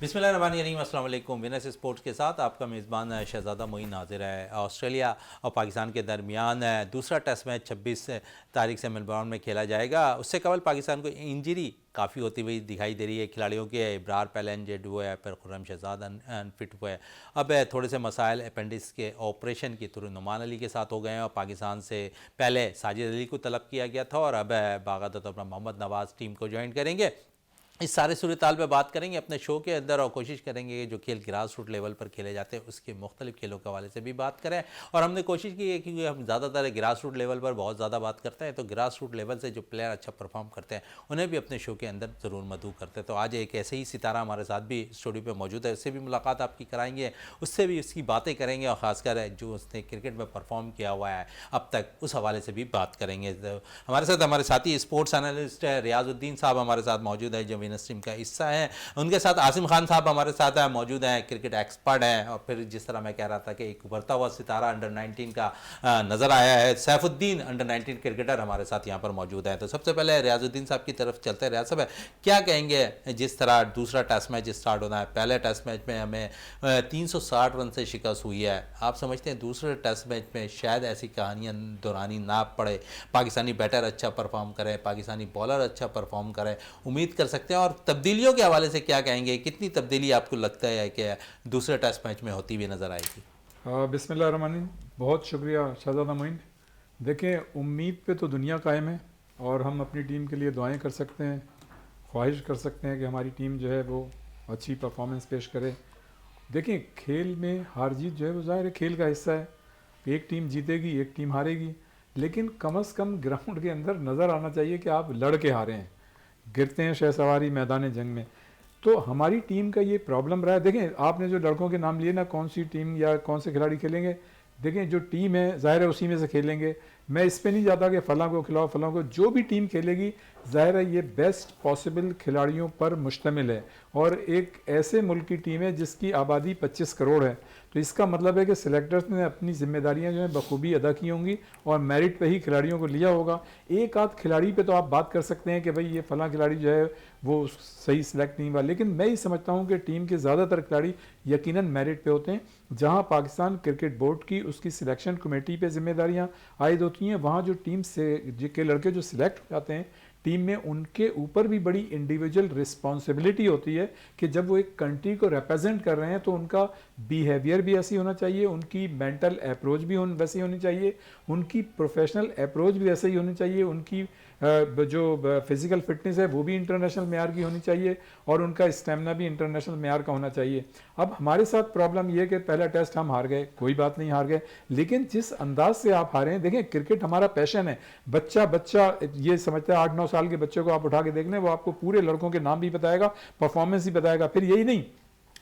बिस्मिल्लाहिर्रहमानिर्रहीम, अस्सलाम वालेकुम। विनर्स स्पोर्ट्स के साथ आपका मेज़बान शहज़ादा मोइन हाज़िर है। ऑस्ट्रेलिया और पाकिस्तान के दरमियान दूसरा टेस्ट मैच 26 तारीख से मेलबर्न में खेला जाएगा। उससे कबल पाकिस्तान को इंजरी काफ़ी होती हुई दिखाई दे रही है। खिलाड़ियों के इब्रार पहले इंजर्ड हुए हैं, फिर खुर्रम शहजाद अनफिट हुए। अब थोड़े से मसाइल अपेंडिक्स के ऑपरेशन की तुरंत नुमान अली के साथ हो गए हैं और पाकिस्तान से पहले साजिद अली को तलब किया गया था और अब बाकायदा तौर पर मोहम्मद नवाज़ टीम को ज्वाइन करेंगे। इस सारे सूरत-ए-हाल पे बात करेंगे अपने शो के अंदर और कोशिश करेंगे कि जो खेल ग्रास रूट लेवल पर खेले जाते हैं उसके मुख्तलिफ खेलों के हवाले से भी बात करें। और हमने कोशिश की है क्योंकि हम ज़्यादातर ग्रास रूट लेवल पर बहुत ज़्यादा बात करते हैं, तो ग्रास रूट लेवल से जो प्लेयर अच्छा परफॉर्म करते हैं उन्हें भी अपने शो के अंदर ज़रूर मदऊ करते हैं। तो आज एक ऐसे ही सितारा हमारे साथ भी स्टूडियो पर मौजूद है, उससे भी मुलाकात आपकी कराएंगे, उससे भी उसकी बातें करेंगे और ख़ासकर जो उसने क्रिकेट में परफॉर्म किया हुआ है अब तक उस हवाले से भी बात करेंगे। तो हमारे साथ हमारे साथी स्पोर्ट्स एनालिस्ट रियाजुद्दीन साहब हमारे साथ मौजूद है जो विनर्स टीम का हिस्सा हैं। उनके साथ आसिम खान साहब हमारे साथ मौजूद हैं, क्रिकेट एक्सपर्ट हैं। और फिर जिस तरह मैं कह रहा था कि एक उभरता हुआ सितारा अंडर 19 का नज़र आया है, सैफुद्दीन अंडर 19 क्रिकेटर हमारे साथ यहाँ पर मौजूद हैं। तो सबसे पहले रियाजुद्दीन साहब की तरफ चलते हैं। रियाज साहब, क्या कहेंगे जिस तरह दूसरा टेस्ट मैच स्टार्ट होना है? पहले टेस्ट मैच में हमें 360 रन से शिकस्त हुई है। आप समझते हैं दूसरे टेस्ट मैच में शायद ऐसी कहानियाँ दोहरानी ना पड़े, पाकिस्तानी बैटर अच्छा परफॉर्म करें, पाकिस्तानी बॉलर अच्छा परफॉर्म करें, उम्मीद कर सकते हैं? और तब्दीलियों के हवाले से क्या कहेंगे, कितनी तब्दीली आपको लगता है कि दूसरे टेस्ट मैच में होती हुई नज़र आएगी? बिस्मिल्लाहिर्रहमानिर्रहीम। बहुत शुक्रिया शहजादा मोइन। देखें, उम्मीद पे तो दुनिया कायम है और हम अपनी टीम के लिए दुआएं कर सकते हैं, ख्वाहिश कर सकते हैं कि हमारी टीम जो है वो अच्छी परफॉर्मेंस पेश करे। देखें, खेल में हार जीत जो है वो ज़ाहिर है खेल का हिस्सा है। एक टीम जीतेगी, एक टीम हारेगी, लेकिन कम से कम ग्राउंड के अंदर नज़र आना चाहिए कि आप लड़ के हारे हैं, गिरते हैं शहसवारी मैदान जंग में। तो हमारी टीम का ये प्रॉब्लम रहा है। देखें, आपने जो लड़कों के नाम लिए ना, कौन सी टीम या कौन से खिलाड़ी खेलेंगे, देखें जो टीम है ज़ाहिर है उसी में से खेलेंगे। मैं इस पे नहीं जाता कि फ़लाँ को खिलाओ फ़लाँ को, जो भी टीम खेलेगी ज़ाहिर है ये बेस्ट पॉसिबल खिलाड़ियों पर मुश्तमिल है और एक ऐसे मुल्क की टीम है जिसकी आबादी 25 करोड़ है। तो इसका मतलब है कि सिलेक्टर्स ने अपनी जिम्मेदारियां जो हैं बखूबी अदा की होंगी और मेरिट पे ही खिलाड़ियों को लिया होगा। एक आध खिलाड़ी पे तो आप बात कर सकते हैं कि भाई ये फ़लाँ खिलाड़ी जो है वो सही सिलेक्ट नहीं हुआ, लेकिन मैं ही समझता हूँ कि टीम के ज़्यादातर खिलाड़ी यकीनन मेरिट पे होते हैं। जहाँ पाकिस्तान क्रिकेट बोर्ड की उसकी सिलेक्शन कमेटी पे जिम्मेदारियाँ आयद होती हैं, वहाँ जो टीम से के लड़के जो सिलेक्ट हो जाते हैं टीम में, उनके ऊपर भी बड़ी इंडिविजुअल रिस्पॉन्सिबिलिटी होती है कि जब वो एक कंट्री को रिप्रेजेंट कर रहे हैं तो उनका बिहेवियर भी ऐसी होना चाहिए, उनकी मेंटल अप्रोच भी वैसी होनी चाहिए, उनकी प्रोफेशनल अप्रोच भी वैसे ही होनी चाहिए, उनकी जो फिज़िकल फिटनेस है वो भी इंटरनेशनल मेयार की होनी चाहिए और उनका स्टेमिना भी इंटरनेशनल मेयार का होना चाहिए। अब हमारे साथ प्रॉब्लम ये कि पहला टेस्ट हम हार गए, कोई बात नहीं हार गए, लेकिन जिस अंदाज से आप हारे हैं, देखें क्रिकेट हमारा पैशन है। बच्चा ये समझता है, 8-9 साल के बच्चे को आप उठा के देख लें, वो आपको पूरे लड़कों के नाम भी बताएगा, परफॉर्मेंस भी बताएगा। फिर यही नहीं,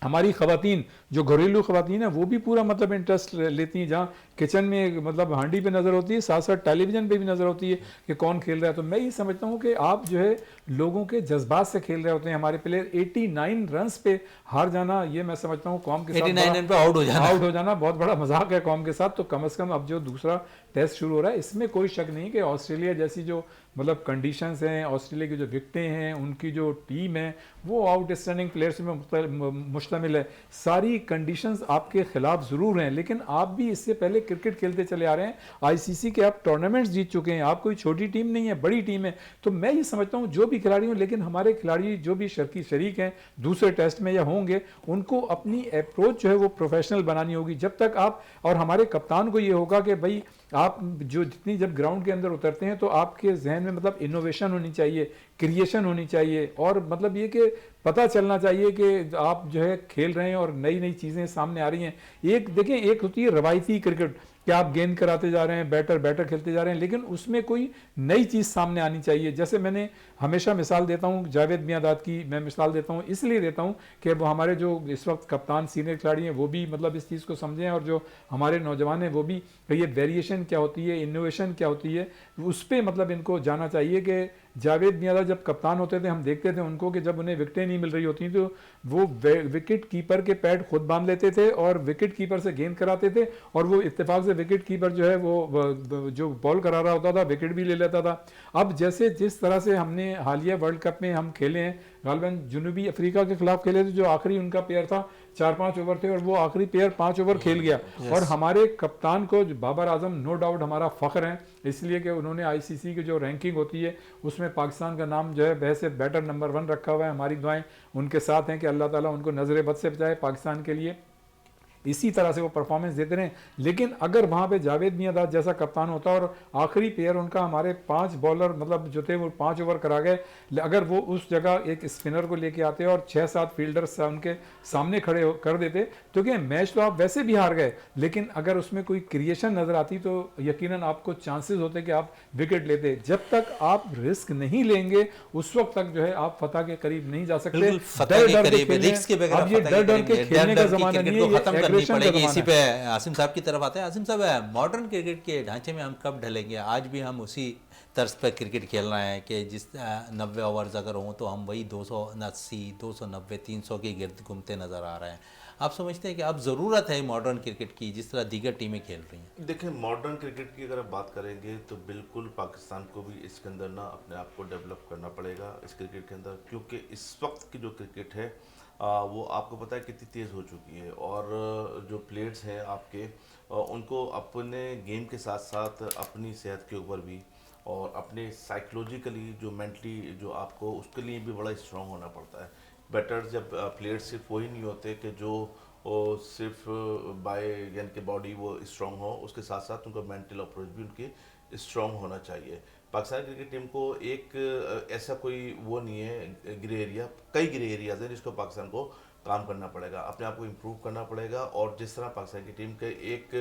हमारी ख़वातीन जो घरेलू ख़वातीन है वो भी पूरा मतलब इंटरेस्ट लेती हैं। जहाँ किचन में मतलब हांडी पे नज़र होती है, साथ साथ टेलीविज़न पे भी नज़र होती है कि कौन खेल रहा है। तो मैं ये समझता हूँ कि आप जो है लोगों के जज्बात से खेल रहे होते हैं। हमारे प्लेयर 89 रन्स पे हार जाना, ये मैं समझता हूँ कौम के साथ 89 रन पे आउट हो जाना बहुत बड़ा मजाक है कौम के साथ। तो कम से कम अब जो दूसरा टेस्ट शुरू हो रहा है इसमें कोई शक नहीं कि ऑस्ट्रेलिया जैसी जो मतलब कंडीशंस हैं, ऑस्ट्रेलिया की जो विकेटें हैं, उनकी जो टीम है वो आउटस्टैंडिंग प्लेयर्स में मुश्तमिल है। सारी कंडीशंस आपके खिलाफ ज़रूर हैं, लेकिन आप भी इससे पहले क्रिकेट खेलते चले आ रहे हैं, आईसीसी के आप टूर्नामेंट्स जीत चुके हैं, आप कोई छोटी टीम नहीं है, बड़ी टीम है। तो मैं ये समझता हूँ जो भी खिलाड़ी हों, लेकिन हमारे खिलाड़ी जो भी शरीक हैं दूसरे टेस्ट में या होंगे, उनको अपनी अप्रोच जो है वो प्रोफेशनल बनानी होगी। जब तक आप, और हमारे कप्तान को ये होगा कि भाई आप जो जितनी जब ग्राउंड के अंदर उतरते हैं तो आपके जहन में मतलब इनोवेशन होनी चाहिए, क्रिएशन होनी चाहिए, और मतलब ये कि पता चलना चाहिए कि आप जो है खेल रहे हैं और नई नई चीज़ें सामने आ रही हैं। एक देखें, एक होती है रवायती क्रिकेट कि आप गेंद कराते जा रहे हैं, बैटर खेलते जा रहे हैं, लेकिन उसमें कोई नई चीज़ सामने आनी चाहिए। जैसे मैंने हमेशा मिसाल देता हूँ जावेद मियांदाद की, मैं मिसाल देता हूँ इसलिए देता हूँ कि वो हमारे जो इस वक्त कप्तान सीनियर खिलाड़ी हैं वो भी मतलब इस चीज़ को समझें, और जो हमारे नौजवान हैं वो भी ये वेरिएशन क्या होती है, इनोवेशन क्या होती है, उस पर मतलब इनको जाना चाहिए कि जावेद मियांदाद जब कप्तान होते थे हम देखते थे उनको कि जब उन्हें विकेटें नहीं मिल रही होती तो वो विकेट कीपर के पैड खुद बांध लेते थे और विकेट कीपर से गेंद कराते थे, और वो इत्तेफाक से विकेट कीपर जो है वो जो बॉल करा रहा होता था विकेट भी ले लेता था। अब जैसे जिस तरह से हमने हालिया वर्ल्ड कप में हम खेले हैं, गालिबन जनूबी अफ्रीका के खिलाफ खेले थे, जो आखिरी उनका प्लेयर था 4-5 ओवर थे और वो आखिरी प्लेयर 5 ओवर खेल गया। और हमारे कप्तान को बाबर आजम नो डाउट हमारा फ़ख्र है, इसलिए कि उन्होंने आईसीसी की जो रैंकिंग होती है उसमें पाकिस्तान का नाम जो है वैसे बैटर नंबर 1 रखा हुआ है। हमारी दुआएं उनके साथ हैं कि अल्लाह ताला उनको नजर बद से बचाए, पाकिस्तान के लिए इसी तरह से वो परफॉर्मेंस देते रहे। लेकिन अगर वहाँ पे जावेद मियांदाद जैसा कप्तान होता और आखिरी प्लेयर उनका हमारे 5 बॉलर मतलब जो थे वो 5 ओवर करा गए, अगर वो उस जगह एक स्पिनर को लेके आते और 6-7 फील्डर्स उनके सामने खड़े कर देते तो क्या मैच तो आप वैसे भी हार गए, लेकिन अगर उसमें कोई क्रिएशन नजर आती तो यकीनन आपको चांसेस होते कि आप विकेट लेते। जब तक आप रिस्क नहीं लेंगे उस वक्त तक जो है आप फतह के करीब नहीं जा सकते। अब ये डर डर के खेलने का जमाना नहीं है, पड़ेगी। इसी पे आसिम साहब की तरफ आते हैं। आसिम साहब, मॉडर्न क्रिकेट के ढांचे में हम कब ढलेंगे? आज भी हम उसी तर्ज पर क्रिकेट खेल रहे हैं कि जिस 90 ओवर्स अगर हों तो हम वही 280, 290, 300 के गिर्द घूमते नज़र आ रहे हैं। आप समझते हैं कि अब ज़रूरत है मॉडर्न क्रिकेट की जिस तरह दीगर टीमें खेल रही हैं? देखिए, मॉडर्न क्रिकेट की अगर आप बात करेंगे तो बिल्कुल पाकिस्तान को भी इसके अंदर ना अपने आप को डेवलप करना पड़ेगा इस क्रिकेट के अंदर, क्योंकि इस वक्त की जो क्रिकेट है वो आपको पता है कितनी तेज़ हो चुकी है। और जो प्लेयर्स हैं आपके उनको अपने गेम के साथ साथ अपनी सेहत के ऊपर भी और अपने साइकोलॉजिकली जो मेंटली जो आपको उसके लिए भी बड़ा स्ट्रांग होना पड़ता है। बैटर्स जब प्लेयर्स सिर्फ वही नहीं होते कि जो सिर्फ बाय यानी कि बॉडी वो स्ट्रांग हो, उसके साथ साथ उनका मेंटल अप्रोच भी उनकी स्ट्रांग होना चाहिए। पाकिस्तान क्रिकेट टीम को एक ऐसा कोई वो नहीं है ग्रे एरिया, कई ग्रे एरियाज हैं जिसको पाकिस्तान को काम करना पड़ेगा, अपने आप को इम्प्रूव करना पड़ेगा। और जिस तरह पाकिस्तान की टीम के एक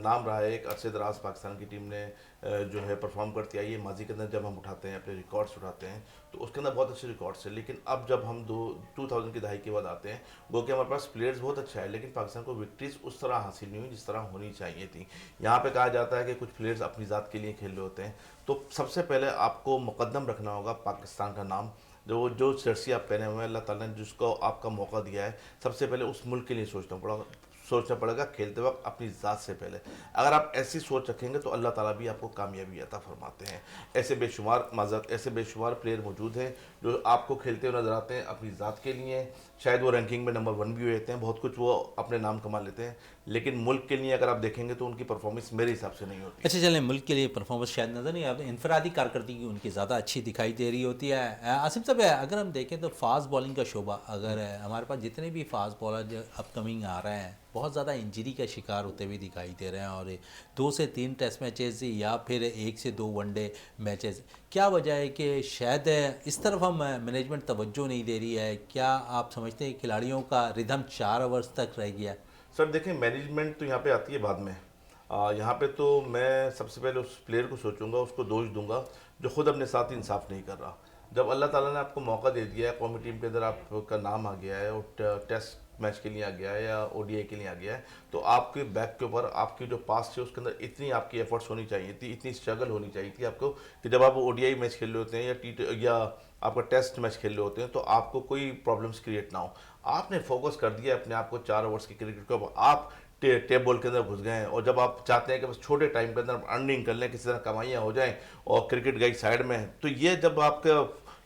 नाम रहा है, एक अरसे दराज पाकिस्तान की टीम ने जो है परफॉर्म करती आई है माजी के अंदर। जब हम उठाते हैं अपने रिकॉर्ड्स उठाते हैं तो उसके अंदर बहुत अच्छे रिकॉर्ड्स है, लेकिन अब जब हम 2000 की दहाई के बाद आते हैं वो कि हमारे पास प्लेयर्स बहुत अच्छा है, लेकिन पाकिस्तान को विक्ट्रीज उस तरह हासिल नहीं हुई जिस तरह होनी चाहिए थी। यहाँ पे कहा जाता है कि कुछ प्लेयर्स अपनी ज़ात के लिए खेल रहे होते हैं, तो सबसे पहले आपको मुकद्दम रखना होगा पाकिस्तान का नाम। जो जर्सी आप पहने हुए हैं, अल्लाह ताला ने जिसको आपका मौका दिया है, सबसे पहले उस मुल्क के लिए सोचना पड़ेगा खेलते वक्त अपनी ज़ात से पहले। अगर आप ऐसी सोच रखेंगे तो अल्लाह ताला भी आपको कामयाबी अता फरमाते हैं। ऐसे बेशुमार प्लेयर मौजूद हैं जो आपको खेलते हुए नजर आते हैं अपनी ज़ात के लिए, शायद वो रैंकिंग में नंबर 1 भी हो जाते हैं, बहुत कुछ वो अपने नाम कमा लेते हैं, लेकिन मुल्क के लिए अगर आप देखेंगे तो उनकी परफॉर्मेंस मेरे हिसाब से नहीं होती। अच्छा चलें, मुल्क के लिए परफॉर्मेंस शायद नज़र नहीं आती, इनफरादी कारकर्दगी उनकी ज़्यादा अच्छी दिखाई दे रही होती है। आसिम साहब, अगर हम देखें तो फास्ट बॉलिंग का शोबा, अगर हमारे पास जितने भी फास्ट बॉलर जो अपकमिंग आ रहे हैं बहुत ज़्यादा इंजरी का शिकार होते हुए दिखाई दे रहे हैं, और 2 से 3 टेस्ट मैचेस या फिर 1 से 2 वनडे मैचेस, क्या वजह है कि शायद इस तरफ हम मैनेजमेंट तवज्जो नहीं दे रही है? क्या आप समझते हैं खिलाड़ियों का रिदम 4 ओवर्स तक रह गया? सर देखिए, मैनेजमेंट तो यहाँ पे आती है बाद में। यहाँ पे तो मैं सबसे पहले उस प्लेयर को सोचूंगा, उसको दोष दूंगा जो खुद अपने साथ इंसाफ नहीं कर रहा। जब अल्लाह ताला ने आपको मौका दे दिया है, कौमी टीम के अंदर आपका नाम आ गया है और टेस्ट मैच के लिए आ गया है या ओडीआई के लिए आ गया है, तो आपके बैक के ऊपर आपकी जो पास्ट है उसके अंदर इतनी आपकी एफर्ट्स होनी चाहिए थी, इतनी स्ट्रगल होनी चाहिए थी आपको कि जब आप ओडीआई मैच खेल रहे होते हैं या आपका टेस्ट मैच खेल रहे होते हैं तो आपको कोई प्रॉब्लम्स क्रिएट ना हो। आपने फोकस कर दिया अपने आप को 4 ओवर्स की क्रिकेट को, आप टेबल के अंदर घुस गए हैं। और जब आप चाहते हैं कि बस छोटे टाइम के अंदर अर्निंग कर लें, किसी तरह कमाइयाँ हो जाएं और क्रिकेट गई साइड में, तो ये जब आपका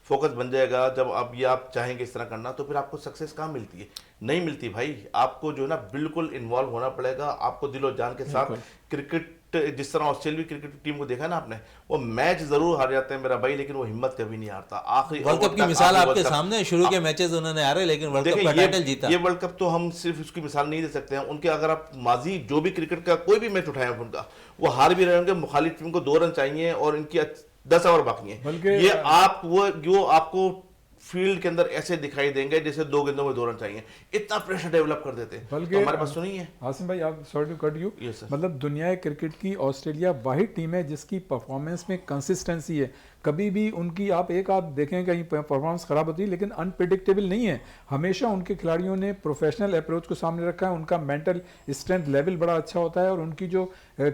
फोकस बन जाएगा, जब आप चाहेंगे इस तरह करना, तो फिर आपको सक्सेस कहाँ मिलती है? नहीं मिलती भाई। आपको जो है ना बिल्कुल इन्वॉल्व होना पड़ेगा, आपको दिलो जान के साथ क्रिकेट, जिस तरह ऑस्ट्रेलिया क्रिकेट टीम को देखा ना आपने, वो मैच जरूर हार जाते हैं मेरा भाई, लेकिन वो हिम्मत कभी नहीं हारता। आखिरी वर्ल्ड कप की मिसाल आपके सामने, शुरू के मैचेस उन्होंने हारे लेकिन वर्ल्ड कप का टाइटल जीता। ये वर्ल्ड कप तो हम सिर्फ उसकी मिसाल नहीं दे सकते हैं, उनके अगर आप माजी जो भी क्रिकेट का कोई भी मैच उठाएं उनका, वो हार भी रहे होंगे, मुखालिफ टीम को 2 रन चाहिए और इनकी 10 ओवर बाकी है। ये आपको फील्ड के अंदर ऐसे दिखाई देंगे जैसे 2 गेंदों में 2 रन चाहिए, इतना प्रेशर डेवलप कर देते हैं। बल्कि तो हमारे पास तो नहीं है। आसिम भाई, आप sorry to cut you, Yes, sir. मतलब दुनिया क्रिकेट की ऑस्ट्रेलिया वाहिद टीम है जिसकी परफॉर्मेंस में कंसिस्टेंसी है। कभी भी उनकी आप देखें कहीं परफॉर्मेंस खराब होती है, लेकिन अनप्रिडिक्टेबल नहीं है। हमेशा उनके खिलाड़ियों ने प्रोफेशनल अप्रोच को सामने रखा है, उनका मेंटल स्ट्रेंथ लेवल बड़ा अच्छा होता है, और उनकी जो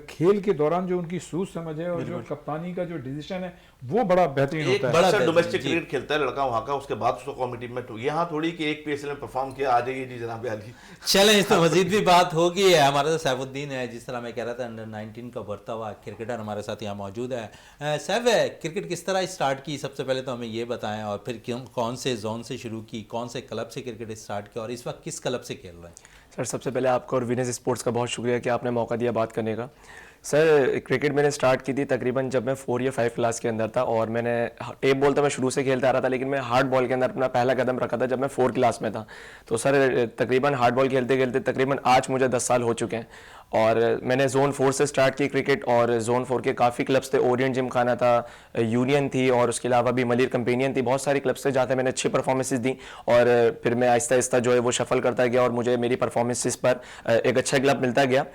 खेल के दौरान जो उनकी सूझ समझ है और जो कप्तानी का जो डिसीजन है वो बड़ा बेहतरीन एक होता है। बड़ा डोमेस्टिक क्रिकेट खेलता है लड़का वहां का, उसके बाद उसको कॉमेडी में यहाँ थोड़ी कि एक पीएसएल में परफॉर्म किया आ जाइए जी जनाब अली। चलें, इस पर मजीद भी बात होगी। हमारा तो सैफुद्दीन है, जिस तरह मैं कह रहा था, अंडर 19 का बढ़ता हुआ क्रिकेटर हमारे साथ यहाँ मौजूद है। सैफ, क्रिकेट किस तरह स्टार्ट की, सबसे पहले तो हमें ये बताएं, और फिर कौन से जोन से शुरू की, कौन से क्लब से क्रिकेट स्टार्ट किया, और इस वक्त किस क्लब से खेल रहे हैं? सर, सबसे पहले आपका और विनेस स्पोर्ट्स का बहुत शुक्रिया कि आपने मौका दिया बात करने का। सर, क्रिकेट मैंने स्टार्ट की थी तकरीबन जब मैं 4 या 5 क्लास के अंदर था, और मैंने टेप बॉल तो मैं शुरू से खेलता आ रहा था, लेकिन मैं हार्ड बॉल के अंदर अपना पहला कदम रखा था जब मैं 4 क्लास में था। तो सर तकरीबन हार्ड बॉल खेलते खेलते तकरीबन आज मुझे 10 साल हो चुके हैं, और मैंने जोन 4 से स्टार्ट की क्रिकेट, और जोन 4 के काफ़ी क्लब्स थे, ओरिएंट जिम खाना था, यूनियन थी, और उसके अलावा भी मलिर कंपेनियन थी, बहुत सारी क्लब्स थे जहाँ मैंने अच्छी परफॉर्मेंसेस दी, और फिर मैं आहिस्ता आहिस्ता जो है वो शफल करता गया, और मुझे मेरी परफॉर्मेंसेस पर एक अच्छा क्लब मिलता गया।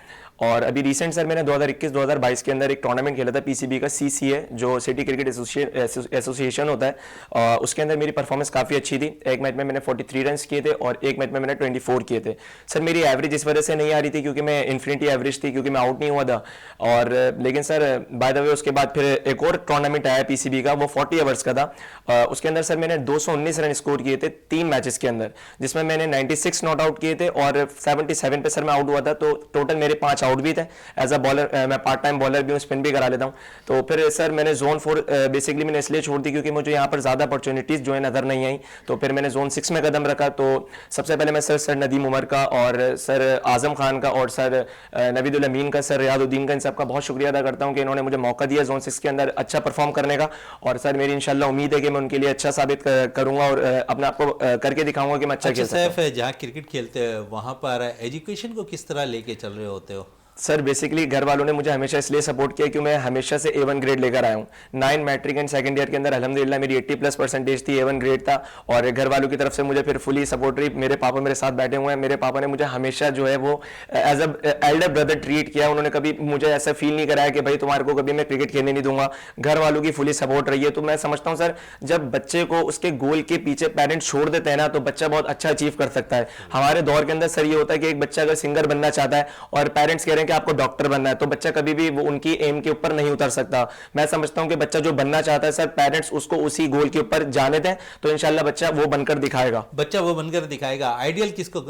और अभी रिसेंट सर मैंने 2021-2022 के अंदर एक टूर्नामेंट खेला था पीसीबी का, CCA जो सिटी क्रिकेट एसोसिएशन होता है, उसके अंदर मेरी परफॉर्मेंस काफ़ी अच्छी थी। एक मैच में मैंने 43 रन किए थे, और एक मैच में मैंने 24 किए थे। सर मेरी एवरेज इस वजह से नहीं आ रही थी क्योंकि मैं इन्फिनिटी एवरेज थी, क्योंकि मैं आउट नहीं हुआ था। और लेकिन सर बाय द वे उसके बाद फिर एक और टूर्नामेंट आया पीसीबी का, वो 40 ओवर्स का था। उसके अंदर सर मैंने 219 रन स्कोर किए थे 3 मैचेस के अंदर, जिसमें मैंने 96 नॉट आउट किए थे, और 77 पे सर मैं आउट हुआ था। तो टोटल मेरे 5 आउट भी थे। एज अ बॉलर मैं पार्ट टाइम बॉलर भी हूँ, स्पिन भी करा लेता हूँ। तो फिर सर मैंने जोन 4 बेसिकली मैंने इसलिए छोड़ दी क्योंकि मुझे यहाँ पर ज़्यादा अपॉर्चुनिटीज़ जो है नज़र नहीं आई। तो फिर मैंने जोन 6 में कदम रखा। तो सबसे पहले मैं सर नदीम उमर का, और सर आजम खान का, और सर नवीदुल अमीन का, सर रियादुद्दीन का, इन सबका बहुत शुक्रिया अदा करता हूँ कि इन्होंने मुझे मौका दिया जोन 6 के अंदर अच्छा परफॉर्म करने का। और सर मेरी इंशाल्लाह उम्मीद है कि मैं उनके लिए अच्छा साबित करूँगा, और अपने आप को करके दिखाऊंगा कि मैं अच्छा खेल सकता हूँ। सैफ, जहाँ क्रिकेट खेलते हैं वहाँ पर एजुकेशन को किस तरह लेके चल रहे होते हो? सर बेसिकली घर वालों ने मुझे हमेशा इसलिए सपोर्ट किया कि मैं हमेशा से A1 ग्रेड लेकर आया हूँ। 9 मैट्रिक एंड सेकंड ईयर के अंदर अल्हम्दुलिल्लाह मेरी 80+ परसेंटेज थी, A1 ग्रेड था, और घर वालों की तरफ से मुझे फिर फुली सपोर्ट रही। मेरे पापा मेरे साथ बैठे हुए हैं, मेरे पापा ने मुझे हमेशा जो है वो as a elder brother treat किया। उन्होंने कभी मुझे ऐसा फील नहीं कराया कि भाई तुम्हारे को कभी मैं क्रिकेट खेलने नहीं दूंगा। घर वालों की फुली सपोर्ट रही है। तो मैं समझता हूँ सर, जब बच्चे को उसके गोल के पीछे पेरेंट्स छोड़ देते हैं ना, तो बच्चा बहुत अच्छा अचीव कर सकता है। हमारे दौर के अंदर सर ये होता है कि एक बच्चा अगर सिंगर बनना चाहता है और पेरेंट्स कह रहे हैं कि आपको डॉक्टर बनना है, तो बच्चा कभी भी वो उनकी एम के ऊपर नहीं उतर सकता। मैं समझता हूं कि बच्चा जो बनना चाहता है सर, पेरेंट्स उसको उसी गोल के ऊपर जाने दें, तो इंशाल्लाह बच्चा वो बनकर दिखाएगा। बच्चा वो बनकर दिखाएगा। आइडियल किसको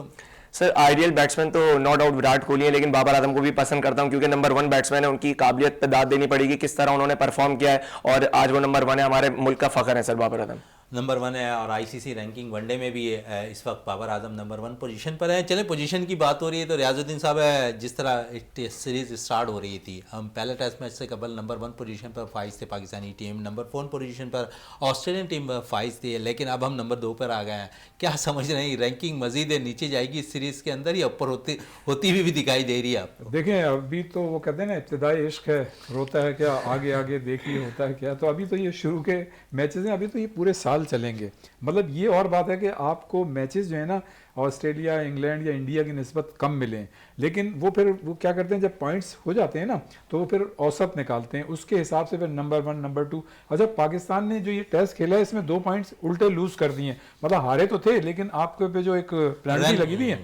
सर आइडियल बैट्समैन तो नो डाउट विराट कोहली है, लेकिन बाबर आजम को भी पसंद करता हूं क्योंकि नंबर 1 बैट्समैन है। उनकी काबिलियत पर दाद देनी पड़ेगी, किस तरह उन्होंने परफॉर्म किया है, और आज वो नंबर 1 है। हमारे मुल्क का फख्र है सर बाबर आजम। नंबर 1 है, और आईसीसी रैंकिंग वनडे में भी इस वक्त बाबर आजम नंबर 1 पोजीशन पर है। चले, पोजीशन की बात हो रही है तो रियाजुद्दीन साहब, जिस तरह सीरीज स्टार्ट हो रही थी, हम पहले टेस्ट मैच से कबल नंबर 1 पोजीशन पर फाइज थे पाकिस्तानी टीम, नंबर 4 पोजीशन पर ऑस्ट्रेलियन टीम फाइज थी, लेकिन अब हम नंबर 2 पर आ गए हैं। क्या समझ रहे हैं, रैंकिंग मजीद नीचे जाएगी इस सीरीज के अंदर या ऊपर होती हुई भी दिखाई दे रही है आपको? देखें, अभी तो वो कहते हैं ना, इब्तिदाई इश्क है, रोता है क्या, आगे आगे देखिए होता है क्या। तो अभी तो ये शुरू के मैचेस हैं, अभी तो ये पूरे साल चलेंगे। मतलब ये और बात है कि आपको मैचेस जो है ना ऑस्ट्रेलिया, इंग्लैंड या इंडिया की निस्बत कम मिलें, लेकिन वो फिर वो क्या करते हैं, जब पॉइंट्स हो जाते हैं ना तो वो फिर औसत निकालते हैं, उसके हिसाब से फिर नंबर 1, नंबर 2। अच्छा, पाकिस्तान ने जो ये टेस्ट खेला है इसमें 2 पॉइंट्स उल्टे लूज कर दिए। मतलब हारे तो थे, लेकिन आपके पे जो एक पेनल्टी लगी हुई है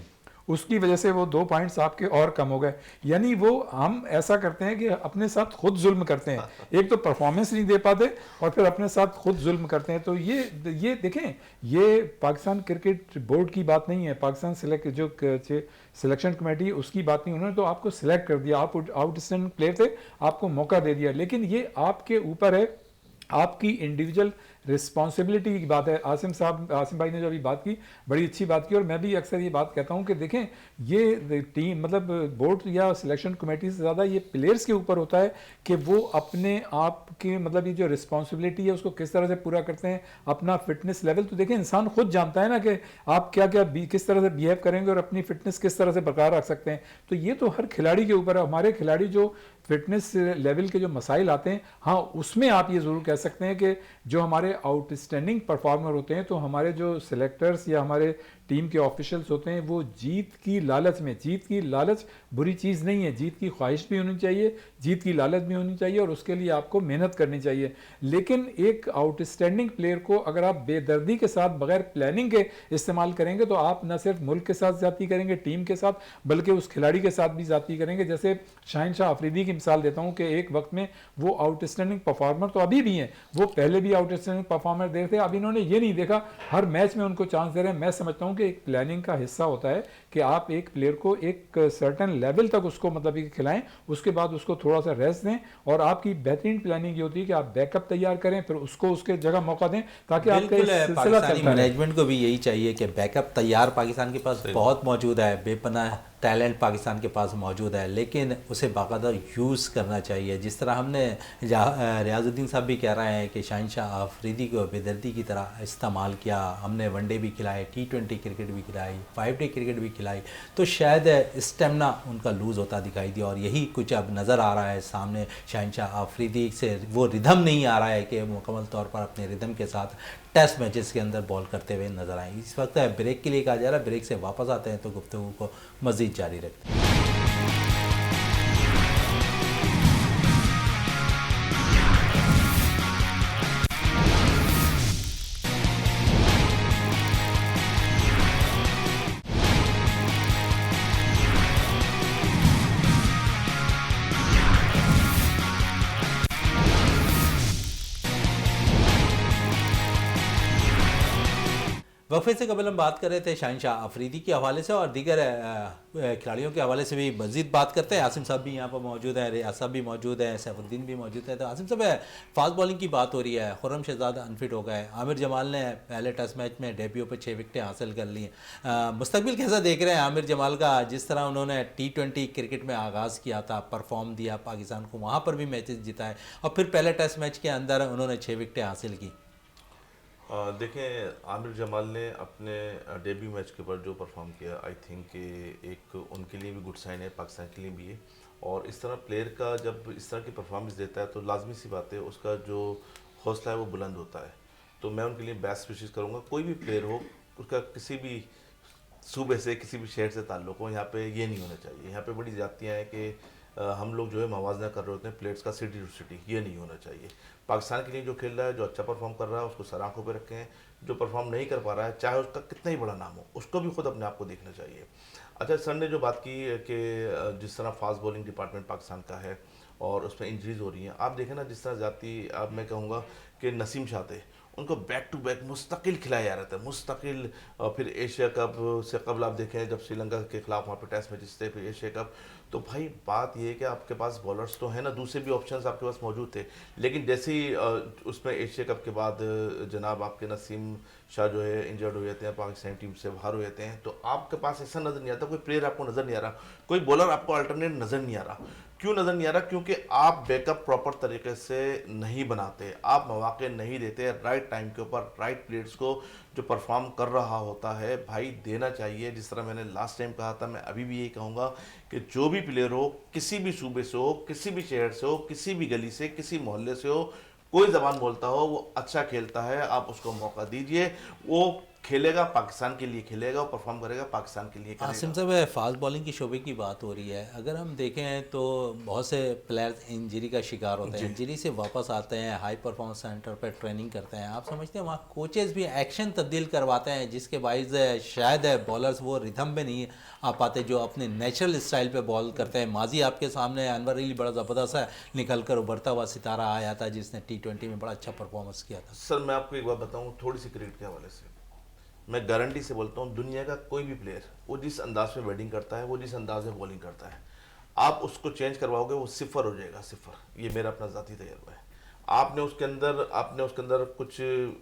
उसकी वजह से वो 2 पॉइंट्स आपके और कम हो गए। यानी वो हम ऐसा करते हैं कि अपने साथ खुद जुल्म करते हैं। एक तो परफॉर्मेंस नहीं दे पाते और फिर अपने साथ खुद जुल्म करते हैं। तो ये देखें, ये पाकिस्तान क्रिकेट बोर्ड की बात नहीं है, पाकिस्तान सिलेक्शन कमेटी उसकी बात नहीं। उन्होंने तो आपको सिलेक्ट कर दिया, आप आउटस्टैंडिंग प्लेयर थे, आपको मौका दे दिया, लेकिन ये आपके ऊपर है, आपकी इंडिविजुअल रिस्पॉन्सिबिलिटी की बात है। आसिम भाई ने जो अभी बात की, बड़ी अच्छी बात की, और मैं भी अक्सर ये बात कहता हूँ कि देखें, ये टीम मतलब बोर्ड या सिलेक्शन कमेटी से ज़्यादा ये प्लेयर्स के ऊपर होता है कि वो अपने आप के मतलब ये जो रिस्पॉन्सिबिलिटी है उसको किस तरह से पूरा करते हैं। अपना फिटनेस लेवल तो देखें, इंसान खुद जानता है ना कि आप किस तरह से बिहेव करेंगे और अपनी फिटनेस किस तरह से बरकरार रख सकते हैं। तो ये तो हर खिलाड़ी के ऊपर है। हमारे खिलाड़ी जो फिटनेस लेवल के जो मसाइल आते हैं, हाँ उसमें आप ये ज़रूर कह सकते हैं कि जो हमारे हमारे आउटस्टैंडिंग परफॉर्मर होते हैं तो हमारे जो सिलेक्टर्स या हमारे टीम के ऑफिशियल्स होते हैं वो जीत की लालच में, जीत की लालच बुरी चीज़ नहीं है, जीत की ख्वाहिश भी होनी चाहिए, जीत की लालच भी होनी चाहिए और उसके लिए आपको मेहनत करनी चाहिए। लेकिन एक आउटस्टैंडिंग प्लेयर को अगर आप बेदर्दी के साथ बगैर प्लानिंग के इस्तेमाल करेंगे तो आप न सिर्फ मुल्क के साथ ज्यादती करेंगे, टीम के साथ, बल्कि उस खिलाड़ी के साथ भी ज्यादती करेंगे। जैसे शाहिनशाह अफरीदी की मिसाल देता हूँ कि एक वक्त में वो आउटस्टैंडिंग परफॉर्मर तो अभी भी हैं, वो पहले भी आउटस्टैंडिंग परफॉर्मर दे रहे थे, अब इन्होंने ये नहीं देखा हर मैच में उनको चांस दे रहे हैं। मैं समझता हूँ कि एक प्लानिंग का हिस्सा होता है कि आप एक प्लेयर को एक सर्टेन लेवल तक उसको मतलब कि खिलाएं, उसके बाद उसको थोड़ा सा रेस्ट दें और आपकी बेहतरीन प्लानिंग ये होती है कि आप बैकअप तैयार करें, फिर उसको उसके जगह मौका दें ताकि आपका बिल्कुल है, सिलसिला पाकिस्तानी चलता रहे। मैनेजमेंट को भी यही चाहिए कि बैकअप तैयार पाकिस्तान के पास बहुत मौजूद है, बेपनाह टैलेंट पाकिस्तान के पास मौजूद है, लेकिन उसे बाकायदा यूज़ करना चाहिए। जिस तरह हमने रियाजुद्दीन साहब भी कह रहे हैं कि शाहिनशाह अफरीदी को बेदर्दी की तरह इस्तेमाल किया, हमने वनडे भी खिलाए, T20 क्रिकेट भी खिलाई, 5 डे क्रिकेट भी खिलाई, तो शायद स्टेमिना उनका लूज़ होता दिखाई दिया और यही कुछ अब नज़र आ रहा है सामने। शाहिनशाह अफरीदी से वो रिदम नहीं आ रहा है कि मुकम्मल तौर पर अपने रिदम के साथ टेस्ट मैचेस के अंदर बॉल करते हुए नजर आए। इस वक्त ब्रेक के लिए कहा जा रहा है, ब्रेक से वापस आते हैं तो गुफ्तगू को मज़ीद जारी रखते हैं। वक्फे से कबल हम बात कर रहे थे शाहिनशाह अफरीदी के हवाले से और दीगर खिलाड़ियों के हवाले से भी मज़ीद बात करते हैं। आसिम साहब भी यहाँ पर मौजूद हैं, रियाज साहब भी मौजूद हैं, सैफुद्दीन भी मौजूद है। तो आसिम साहब, फास्ट बॉलिंग की बात हो रही है, खुर्रम शहजाद अनफिट हो गए, आमिर जमाल ने पहले टेस्ट मैच में डेब्यू पर 6 विकेटें हासिल कर ली हैं। मुस्तकबिल कैसा देख रहे हैं आमिर जमाल का? जिस तरह उन्होंने T20 क्रिकेट में आगाज़ किया था, परफॉर्म दिया पाकिस्तान को, वहाँ पर भी मैचेस जिताए और फिर पहले टेस्ट मैच के अंदर उन्होंने 6 विकेटें हासिल की। देखें, आमिर जमाल ने अपने डेब्यू मैच के ऊपर जो परफॉर्म किया, आई थिंक कि एक उनके लिए भी गुड साइन है, पाकिस्तान के लिए भी है। और इस तरह प्लेयर का जब इस तरह की परफॉर्मेंस देता है तो लाजमी सी बात है उसका जो हौसला है वो बुलंद होता है। तो मैं उनके लिए बेस्ट विशेष करूँगा। कोई भी प्लेयर हो, उसका किसी भी सूबे से, किसी भी शहर से ताल्लुक हो, यहाँ पे ये नहीं होना चाहिए। यहाँ पे बड़ी ज़्यादतियाँ हैं कि हम लोग जो है मवाजना कर रहे होते हैं प्लेयर्स का सिटी टू सिटी, ये नहीं होना चाहिए। पाकिस्तान के लिए जो खेल रहा है, जो अच्छा परफॉर्म कर रहा है, उसको सर आंखों पे रखें। जो परफॉर्म नहीं कर पा रहा है, चाहे उसका कितना ही बड़ा नाम हो, उसको भी खुद अपने आप को देखना चाहिए। अच्छा, सर ने जो बात की कि जिस तरह फास्ट बॉलिंग डिपार्टमेंट पाकिस्तान का है और उसमें इंजरीज हो रही हैं, आप देखें ना जिस तरह जाती, अब मैं कहूँगा कि नसीम शाह थे, उनको बैक टू बैक मुस्तकिल खिलाया जा रहा था, मुस्तकिल। और फिर एशिया कप से कबल आप देखें जब श्रीलंका के खिलाफ वहाँ पे टेस्ट मैचेस थे, फिर एशिया कप। तो भाई बात ये है कि आपके पास बॉलर्स तो है ना, दूसरे भी ऑप्शंस आपके पास मौजूद थे, लेकिन जैसे ही उसमें एशिया कप के बाद जनाब आपके नसीम शाह जो है इंजर्ड हो जाते हैं, पाकिस्तान टीम से बाहर हो जाते हैं, तो आपके पास ऐसा नज़र नहीं आता, कोई प्लेयर आपको नज़र नहीं आ रहा, कोई बॉलर आपको अल्टरनेट नज़र नहीं आ रहा। क्यों नज़र नहीं आ रहा? क्योंकि आप बैकअप प्रॉपर तरीके से नहीं बनाते, आप मौके नहीं देते राइट टाइम के ऊपर, राइट प्लेयर्स को जो परफॉर्म कर रहा होता है भाई देना चाहिए। जिस तरह मैंने लास्ट टाइम कहा था, मैं अभी भी यही कहूँगा कि जो भी प्लेयर हो, किसी भी सूबे से हो, किसी भी शहर से हो, किसी भी गली से, किसी मोहल्ले से हो, कोई ज़बान बोलता हो, वो अच्छा खेलता है, आप उसको मौका दीजिए, वो खेलेगा, पाकिस्तान के लिए खेलेगा, परफॉर्म करेगा, पाकिस्तान के लिए करेगा। आसिम साहब, फास्ट बॉलिंग की शोबे की बात हो रही है, अगर हम देखें तो बहुत से प्लेयर्स इंजरी का शिकार होते हैं, इंजरी से वापस आते हैं, हाई परफॉर्मेंस सेंटर पर ट्रेनिंग करते हैं, आप समझते हैं वहाँ कोचेस भी एक्शन तब्दील करवाते हैं जिसके बाइस शायद बॉलर्स वो रिदम में नहीं आ पाते जो अपने नेचुरल स्टाइल पे बॉल करते हैं। माजी आपके सामने अनवर अली बड़ा ज़बरदस्त है, निकल कर उभरता हुआ सितारा आया था जिसने T20 में बड़ा अच्छा परफॉर्मेंस किया था। सर मैं आपको एक बात बताऊँ थोड़ी सी क्रिकेट के हवाले से, मैं गारंटी से बोलता हूँ दुनिया का कोई भी प्लेयर वो जिस अंदाज में बैटिंग करता है, वो जिस अंदाज में बॉलिंग करता है, आप उसको चेंज करवाओगे वो सिफर हो जाएगा, सिफर। ये मेरा अपना ज़ाती तजुर्बा है। आपने उसके अंदर कुछ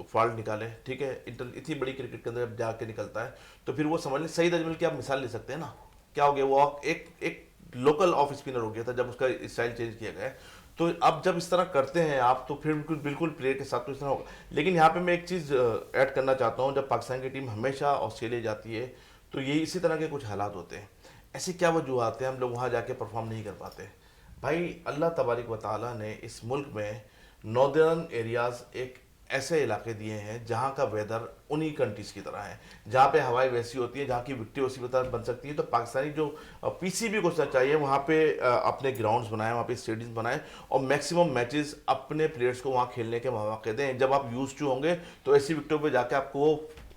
फॉल्ट निकाले, ठीक है, इतनी बड़ी क्रिकेट के अंदर जब जाके निकलता है तो फिर वो समझ लें, सईद अजमल की आप मिसाल ले सकते हैं ना, क्या हो गया, वो एक लोकल ऑफ स्पिनर हो गया था जब उसका स्टाइल चेंज किया गया है। तो अब जब इस तरह करते हैं आप तो फिर बिल्कुल प्लेयर के साथ तो इस तरह होगा। लेकिन यहाँ पे मैं एक चीज़ ऐड करना चाहता हूँ, जब पाकिस्तान की टीम हमेशा ऑस्ट्रेलिया जाती है तो ये इसी तरह के कुछ हालात होते हैं। ऐसे क्या वजूहत हैं हम लोग वहाँ जाके परफॉर्म नहीं कर पाते? भाई अल्लाह तबारक व तआला ने इस मुल्क में नॉर्दर्न एरियाज़ एक ऐसे इलाके दिए हैं जहाँ का वेदर उन्हीं कंट्रीज की तरह है, जहाँ पे हवाएं वैसी होती है, जहाँ की मिट्टी वैसी बन सकती है। तो पाकिस्तानी जो पीसीबी को चाहिए वहाँ पे अपने ग्राउंड्स बनाए, वहाँ पे स्टेडियम बनाए और मैक्सिमम मैचेस अपने प्लेयर्स को वहाँ खेलने के मौके दें। जब आप यूज टू होंगे तो ऐसी विकेटों पे जाके आपको वो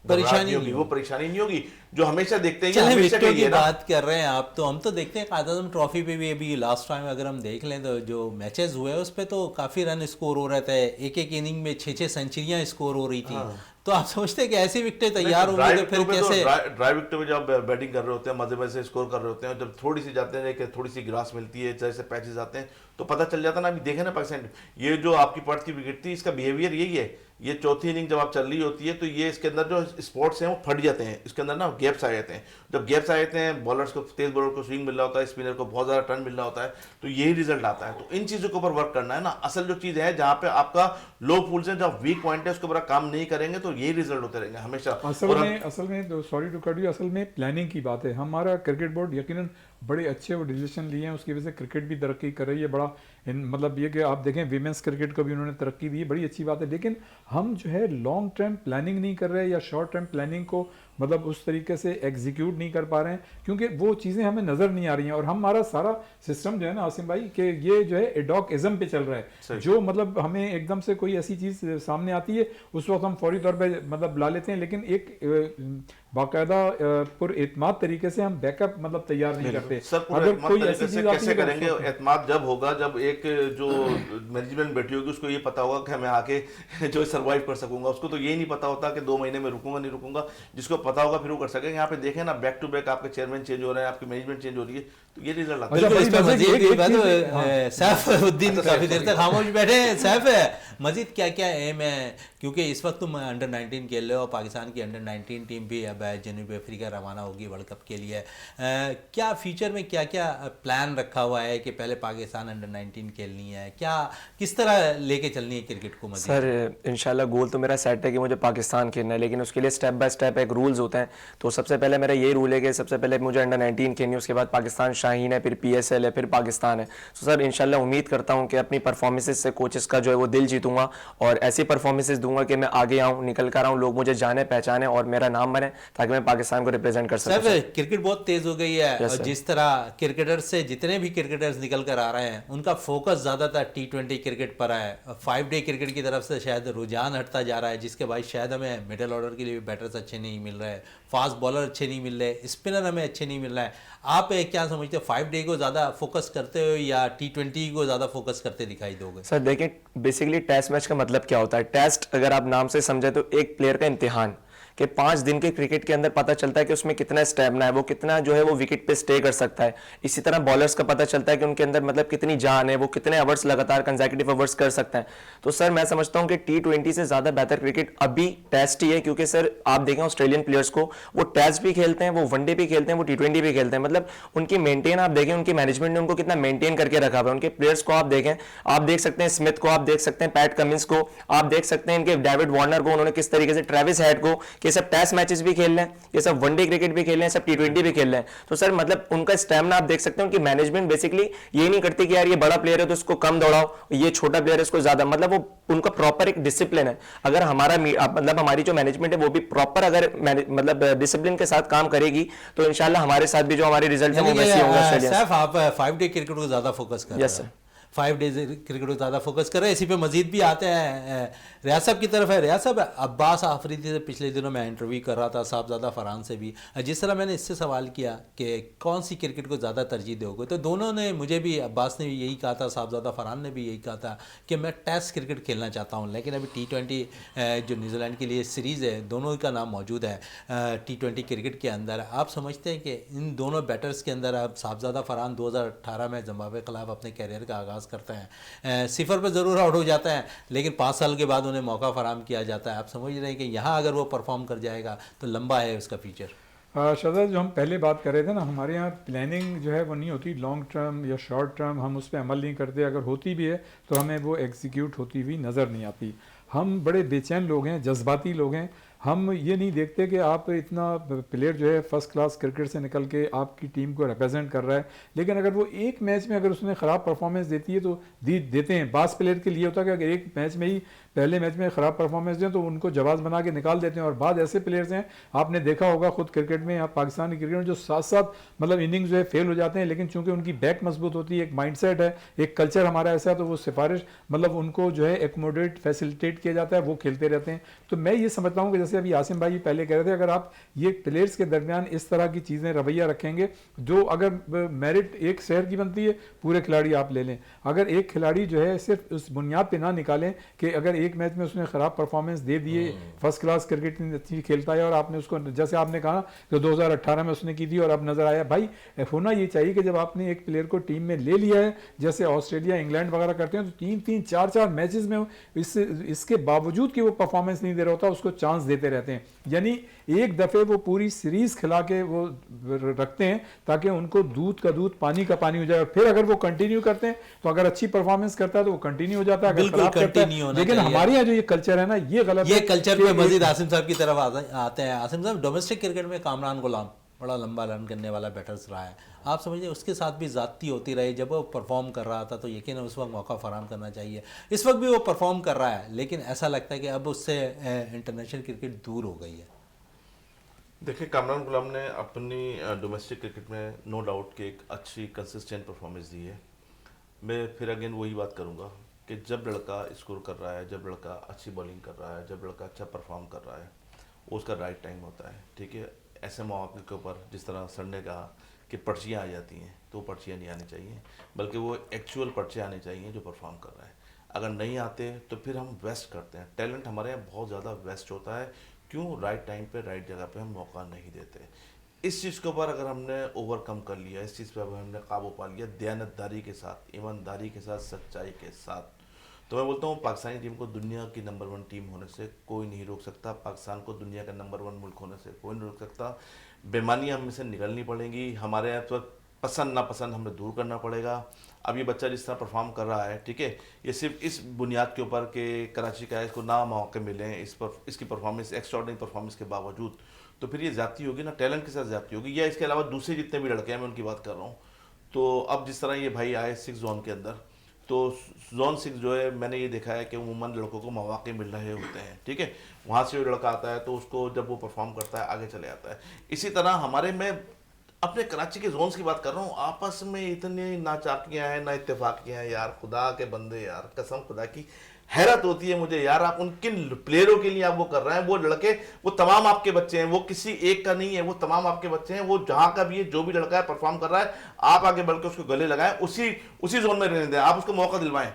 परेशानी होगी, वो परेशानी नहीं होगी जो हमेशा देखते हैं। चलें हमेशा विकेटों की की बात कर रहे हैं आप, तो हम तो देखते हैं कायद आज़म ट्रॉफी पे भी अभी लास्ट टाइम अगर हम देख लें तो जो मैचेस हुए उस पर तो काफ़ी रन स्कोर हो रहे थे, एक एक इनिंग में 6-6 सेंचुरियां स्कोर हो रही थी। तो आप समझते हैं कि ऐसी विकेटें तैयार होंगी तो फिर कैसे? ड्राई विकेटों में जब बैटिंग कर रहे होते हैं, मजे मजे से स्कोर कर रहे होते हैं, जब थोड़ी सी जाते हैं कि थोड़ी सी ग्रास मिलती है, जैसे पैचेस आते हैं तो पता चल जाता है ना। अभी देखे ना पाकिस्तान, ये जो आपकी पर्थ की विकेट थी इसका बिहेवियर यही है। ये चौथी इनिंग जब आप चल रही होती है तो ये इसके अंदर जो स्पॉट्स हैं वो फट जाते हैं, इसके अंदर ना गैप्स आ जाते हैं। जब गैप्स आ जाते हैं, बॉलर्स को, तेज बॉलर को स्विंग मिल रहा होता है, स्पिनर को बहुत ज़्यादा टर्न मिल रहा होता है, तो यही रिजल्ट आता है। तो इन चीज़ों के ऊपर वर्क करना है ना। असल जो चीज़ है जहाँ पे आपका लो पूल्स है, जहाँ वीक पॉइंट है, उसके ऊपर काम नहीं करेंगे तो यही रिजल्ट होते रहेंगे हमेशा। असल में सॉरी टू कट यू, असल में प्लानिंग की बात है। हमारा क्रिकेट बोर्ड यकीनन बड़े अच्छे वो डिसीजन लिए हैं, उसकी वजह से क्रिकेट भी तरक्की कर रही है। बड़ा मतलब ये कि आप देखें विमेंस क्रिकेट को भी उन्होंने तरक्की दी है, बड़ी अच्छी बात है। लेकिन हम जो है लॉन्ग टर्म प्लानिंग नहीं कर रहे या शॉर्ट टर्म प्लानिंग को मतलब उस तरीके से एग्जीक्यूट नहीं कर पा रहे हैं, क्योंकि वो चीज़ें हमें नज़र नहीं आ रही हैं। और हमारा सारा सिस्टम जो है ना आसिम भाई, कि ये जो है एडॉकिज्म पे चल रहा है। जो मतलब हमें एकदम से कोई ऐसी चीज़ सामने आती है उस वक्त हम फौरी तौर पे मतलब ला लेते हैं, लेकिन एक बाकायदा पुरएतमाद तरीके से हम बैकअप मतलब तैयार नहीं करते। अगर कोई ऐसी चीज कैसे करेंगे एतमाद जब होगा, जब एक जो मैनेजमेंट बैठी होगी उसको ये पता होगा कि मैं आके जो सर्वाइव कर सकूंगा। उसको तो ये नहीं पता होता कि 2 महीने में रुकूंगा नहीं रुकूंगा। जिसको पता होगा फिर वो कर सकेंगे। यहाँ पे देखें ना, बैक टू बैक आपके चेयरमैन चेंज हो रहे हैं, आपकी मैनेजमेंट चेंज हो रही है, तो ये रिजल्ट आता है। बिल्कुल, इस पे मजीद की बात है। सैफुद्दीन काफी देर तक खामोश बैठे हैं। सैफ, मजीद क्या क्या एम है, क्योंकि इस वक्त तुम अंडर 19 खेल रहे हो, पाकिस्तान की अंडर 19 टीम भी अब जनूबी अफ्रीका रवाना होगी वर्ल्ड कप के लिए। क्या फ्यूचर में क्या क्या प्लान रखा हुआ है कि पहले पाकिस्तान अंडर 19 खेलनी है, क्या किस तरह लेके चलनी है क्रिकेट को? मजीद सर इंशाल्लाह गोल तो मेरा सेट है कि मुझे पाकिस्तान खेलना है, लेकिन उसके लिए स्टेप बाय स्टेप एक रूल्स होते हैं। तो सबसे पहले मेरा यही रूल है कि सबसे पहले मुझे अंडर 19 खेलनी है, उसके बाद पाकिस्तान शाहीन है, फिर PSL है, फिर पाकिस्तान है। तो सर इंशाल्लाह उम्मीद करता हूँ कि अपनी परफॉर्मेंसेज से कोचेस का जो है वो दिल जीतूंगा और ऐसी परफॉर्मेंसेज दूंगा कि मैं आगे आऊँ, निकल कर आऊँ, लोग मुझे जाने पहचाने और मेरा नाम बने, ताकि मैं पाकिस्तान को रिप्रेजेंट कर सकूं। सर क्रिकेट बहुत तेज हो गई है और जिस तरह क्रिकेटर्स से जितने भी क्रिकेटर्स निकल कर आ रहे हैं उनका फोकस ज़्यादातर T20 क्रिकेट पर है। 5 डे क्रिकेट की तरफ से शायद रुझान हटता जा रहा है, जिसके बाद शायद हमें मिडिल ऑर्डर के लिए भी बैटर्स अच्छे नहीं मिल रहे, फास्ट बॉलर अच्छे नहीं मिल रहे, स्पिनर हमें अच्छे नहीं मिल रहा है। आप क्या समझते हो, 5 डे को ज़्यादा फोकस करते हो या T20 को ज़्यादा फोकस करते दिखाई दोगे? सर देखिए, बेसिकली टेस्ट मैच का मतलब क्या होता है? टेस्ट अगर आप नाम से समझे तो एक प्लेयर का इम्तिहान कि 5 दिन के क्रिकेट के अंदर पता चलता है कि उसमें कितना स्टेमिना है, वो कितना जो है वो विकेट पे स्टे कर सकता है। इसी तरह बॉलर्स का पता चलता है कि उनके अंदर मतलब कितनी जान है, वो कितने ओवर्स लगातार कंसेक्यूटिव ओवर्स कर सकते हैं। तो सर मैं समझता हूं कि T20 से ज्यादा बेहतर क्रिकेट अभी टेस्ट ही है, क्योंकि सर आप देखें ऑस्ट्रेलियन प्लेयर्स को, वो टेस्ट भी खेलते हैं, वो वनडे भी खेलते हैं, वो T20 भी खेलते हैं। मतलब उनकी मेंटेन आप देखें, उनकी मैनेजमेंट ने उनको कितना मेंटेन करके रखा हुआ है। उनके प्लेयर्स को आप देखें, आप देख सकते हैं स्मिथ को, आप देख सकते हैं पैट कमिंस को, आप देख सकते हैं इनके डेविड वार्नर को, उन्होंने किस तरीके से, ट्रेविस हेड को, कि सब टेस्ट मैचेस भी खेल रहे हैं, ये सब वनडे क्रिकेट भी खेल रहे हैं, सब T20 भी खेल रहे हैं। तो सर मतलब उनका स्टैमिना आप देख सकते हैं, उनकी मैनेजमेंट बेसिकली ये नहीं करती कि यार ये बड़ा प्लेयर है तो उसको कम दौड़ाओ, ये छोटा प्लेयर है उसको ज्यादा, मतलब वो उनका प्रॉपर एक डिसिप्लिन है। अगर हमारा मतलब हमारी जो मैनेजमेंट है वो भी प्रॉपर अगर मतलब डिसिप्लिन के साथ काम करेगी तो इंशाल्लाह हमारे साथ भी जो हमारे रिजल्ट है वो वैसे होंगे। सैफ, आप 5 डे क्रिकेट को ज्यादा फोकस कर रहे हैं? यस सर, 5 डेज क्रिकेट को ज़्यादा फोकस कर रहे हैं। इसी पे मजीद भी आते हैं रियाज साहब की तरफ है। रियाज साहब, अब्बास आफरीदी से पिछले दिनों मैं इंटरव्यू कर रहा था, साहबजादा फरहान से भी, जिस तरह मैंने इससे सवाल किया कि कौन सी क्रिकेट को ज़्यादा तरजीह दोगे, तो दोनों ने, मुझे भी, अब्बास ने भी यही कहा था, साहबजादा फरहान ने भी यही कहा था कि मैं टेस्ट क्रिकेट खेलना चाहता हूँ। लेकिन अभी T20 जो न्यूजीलैंड के लिए सीरीज़ है, दोनों का नाम मौजूद है T20 क्रिकेट के अंदर। आप समझते हैं कि इन दोनों बैटर्स के अंदर, अब साहबजादा फरहान 2018 में जिम्बाब्वे के खिलाफ अपने कैरियर का आगाज़ करते हैं, 0 पे ज़रूर आउट हो जाता है, लेकिन 5 साल के बाद उन्हें मौका फराहम किया जाता है। आप समझ रहे हैं कि यहाँ अगर वो परफॉर्म कर जाएगा तो लंबा है उसका फ्यूचर। शहजाद, जो हम पहले बात कर रहे थे ना, हमारे यहाँ प्लानिंग जो है वो नहीं होती लॉन्ग टर्म या शॉर्ट टर्म, हम उस पर अमल नहीं करते। अगर होती भी है तो हमें वो एग्जीक्यूट होती हुई नज़र नहीं आती। हम बड़े बेचैन लोग हैं, जज्बाती लोग हैं। हम ये नहीं देखते कि आप इतना प्लेयर जो है फर्स्ट क्लास क्रिकेट से निकल के आपकी टीम को रिप्रेजेंट कर रहा है, लेकिन अगर वो एक मैच में अगर उसने ख़राब परफॉर्मेंस देती है तो देते हैं। बास प्लेयर के लिए होता है कि अगर एक मैच में ही पहले मैच में ख़राब परफॉर्मेंस दें तो उनको जवाब बना के निकाल देते हैं। और बाद ऐसे प्लेयर्स हैं, आपने देखा होगा खुद क्रिकेट में या पाकिस्तानी क्रिकेट में, जो साथ साथ मतलब इनिंग्स जो है फेल हो जाते हैं, लेकिन चूंकि उनकी बैक मजबूत होती है, एक माइंडसेट है, एक कल्चर हमारा ऐसा है, तो वो सिफारिश मतलब उनको जो है एकोमोडेट फैसिलिटेट किया जाता है, वो खेलते रहते हैं। तो मैं ये समझता हूँ कि जैसे अभी आसिम भाई पहले कह रहे थे, अगर आप ये प्लेयर्स के दरमियान इस तरह की चीज़ें रवैया रखेंगे, जो अगर मेरिट एक शहर की बनती है, पूरे खिलाड़ी आप ले लें, अगर एक खिलाड़ी जो है सिर्फ उस बुनियाद पे ना निकालें कि अगर एक मैच में उसने ख़राब परफॉर्मेंस दे दिए, फर्स्ट क्लास क्रिकेट अच्छी खेलता है और आपने उसको, जैसे आपने कहा कि 2018 में उसने की थी और अब नजर आया, भाई होना ये चाहिए कि जब आपने एक प्लेयर को टीम में ले लिया है, जैसे ऑस्ट्रेलिया इंग्लैंड वगैरह करते हैं, तो 3-3 4-4 मैचेस में इसके बावजूद कि वो परफॉर्मेंस नहीं दे रहा होता, उसको चांस देते रहते हैं। यानी एक दफे वो पूरी सीरीज खिला के वो रखते हैं ताकि उनको दूध का दूध पानी का पानी हो जाए, और फिर अगर वो कंटिन्यू करते हैं तो अगर अच्छी परफॉर्मेंस करता है तो वो कंटिन्यू हो जाता है, अगर बिल्कुल खराब करता कंटिन्यू है। होना लेकिन चाहिए। हमारे यहाँ जो ये कल्चर है ना, ये गलत ये है कल्चर कि पे एक- मजीद आसिम साहब की तरफ आते हैं। आसिम साहब, डोमेस्टिक क्रिकेट में कामरान गुलाम बड़ा लंबा रन करने वाला बैटर्स रहा है, आप समझिए उसके साथ भी ज़्यादती होती रही। जब वो परफॉर्म कर रहा था तो यकीन उस वक्त मौका फराहम करना चाहिए। इस वक्त भी वो परफॉर्म कर रहा है, लेकिन ऐसा लगता है कि अब उससे इंटरनेशनल क्रिकेट दूर हो गई है। देखिए, कामरान गुलाम ने अपनी डोमेस्टिक क्रिकेट में नो डाउट कि एक अच्छी कंसिस्टेंट परफॉर्मेंस दी है। मैं फिर अगेन वही बात करूंगा कि जब लड़का स्कोर कर रहा है, जब लड़का अच्छी बॉलिंग कर रहा है, जब लड़का अच्छा परफॉर्म कर रहा है, वो उसका राइट टाइम होता है। ठीक है, ऐसे मौके के ऊपर जिस तरह सर ने कहा कि पर्चियाँ आ जाती हैं, तो पर्चियाँ नहीं आनी चाहिए, बल्कि वो एक्चुअल पर्चे आने चाहिए जो परफॉर्म कर रहा है। अगर नहीं आते तो फिर हम वेस्ट करते हैं। टैलेंट हमारे यहाँ बहुत ज़्यादा वेस्ट होता है। क्यों? राइट टाइम पे राइट जगह पे हम मौका नहीं देते। इस चीज़ के ऊपर अगर हमने ओवरकम कर लिया, इस चीज़ पे अगर हमने काबू पा लिया, दयानतदारी के साथ, ईमानदारी के साथ, सच्चाई के साथ, तो मैं बोलता हूँ पाकिस्तानी टीम को दुनिया की नंबर 1 टीम होने से कोई नहीं रोक सकता। पाकिस्तान को दुनिया का नंबर 1 मुल्क होने से कोई नहीं रोक सकता। बेईमानियाँ हम से निकलनी पड़ेंगी। हमारे यहाँ तो पसंद नापसंद हमें दूर करना पड़ेगा। अब ये बच्चा जिस तरह परफॉर्म कर रहा है, ठीक है, ये सिर्फ इस बुनियाद के ऊपर कि कराची का है, इसको ना मौके मिले, इसकी परफॉर्मेंस एक्स्ट्राऑर्डिनरी परफॉर्मेंस के बावजूद, तो फिर ये ज़्यादती होगी ना, टैलेंट के साथ ज़्यादती होगी। या इसके अलावा दूसरे जितने भी लड़के हैं, मैं उनकी बात कर रहा हूँ। तो अब जिस तरह ये भाई आए 6 जोन के अंदर, तो जोन 6 जो है, मैंने ये देखा है कि उमूमन लड़कों को मौके मिल रहे होते हैं। ठीक है, वहाँ से जो लड़का आता है तो उसको जब वो परफॉर्म करता है आगे चले आता है। इसी तरह हमारे में अपने कराची के जोन्स की बात कर रहा हूँ, आपस में इतनी नाचाकियाँ हैं, ना इत्तेफाकियाँ हैं यार, खुदा के बंदे यार, कसम खुदा की हैरत होती है मुझे यार। आप उन किन प्लेयरों के लिए आप वो कर रहे हैं, वो लड़के वो तमाम आपके बच्चे हैं, वो किसी एक का नहीं है, वो तमाम आपके बच्चे हैं। वो जहाँ का भी है, जो भी लड़का है परफॉर्म कर रहा है, आप आगे बढ़ के उसको गले लगाएं, उसी जोन में रहने दें, आप उसको मौका दिलवाएं।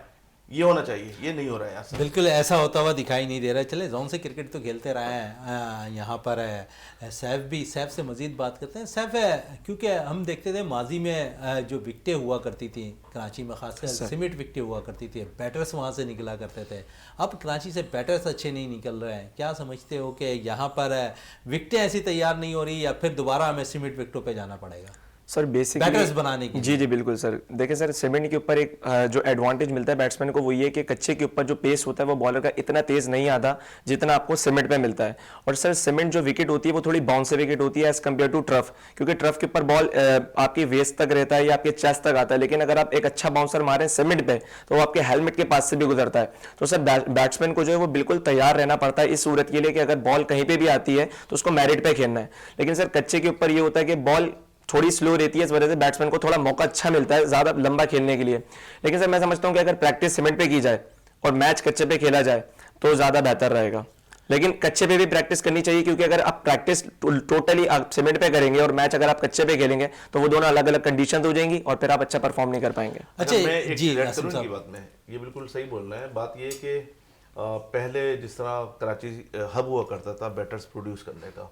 ये होना चाहिए, ये नहीं हो रहा है यार। बिल्कुल ऐसा होता हुआ दिखाई नहीं दे रहा है। चले जोन से क्रिकेट तो खेलते रहे हैं। यहाँ पर सैफ से मज़ीद बात करते हैं। सैफ, क्योंकि हम देखते थे माजी में जो विकटें हुआ करती थी कराची में, खासकर सीमेंट विकटें हुआ करती थी, बैटर्स वहाँ से निकला करते थे। अब कराची से बैटर्स अच्छे नहीं निकल रहे हैं। क्या समझते हो कि यहाँ पर विकटें ऐसी तैयार नहीं हो रही, या फिर दोबारा हमें सीमेंट विकटों पर जाना पड़ेगा सर बेसिकली बैटर्स बनाने की? जी बिल्कुल सर। देखिए सर, सीमेंट के ऊपर एक जो एडवांटेज मिलता है बैट्समैन को, वो ये कि कच्चे के ऊपर जो पेस होता है वो बॉलर का इतना तेज नहीं आता जितना आपको सीमेंट पे मिलता है। और सर सीमेंट जो विकेट होती है वो थोड़ी बाउंसी विकेट होती है एज कम्पेयर टू ट्रफ, क्योंकि ट्रफ के ऊपर बॉल आपकी वेस्ट तक रहता है या आपके चेस्ट तक आता है, लेकिन अगर आप एक अच्छा बाउंसर मारें सीमेंट पे तो वो आपके हेलमेट के पास से भी गुजरता है। तो सर बैट्समैन को जो है वो बिल्कुल तैयार रहना पड़ता है इस सूरत के लिए कि अगर बॉल कहीं पर भी आती है तो उसको मेरिट पे खेलना है। लेकिन सर कच्चे के ऊपर ये होता है कि बॉल थोड़ी स्लो रहती है, इस वजह से बैट्समैन को थोड़ा मौका अच्छा मिलता है ज्यादा लंबा खेलने के लिए। लेकिन सर मैं समझता हूं कि अगर प्रैक्टिस सीमेंट पे की जाए और मैच कच्चे पे खेला जाए तो ज्यादा बेहतर रहेगा। लेकिन कच्चे पे भी प्रैक्टिस करनी चाहिए, क्योंकि अगर आप प्रैक्टिस टोटली आप सीमेंट पे करेंगे और मैच अगर आप कच्चे पे खेलेंगे तो वो दोनों अलग अलग कंडीशन हो जाएंगी और फिर आप अच्छा परफॉर्म नहीं कर पाएंगे। अच्छा जी, आसिम साहब की बात में ये बिल्कुल सही बोल रहे हैं। बात ये कि पहले जिस तरह कराची हब हुआ करता था बैटर्स प्रोड्यूस करने का,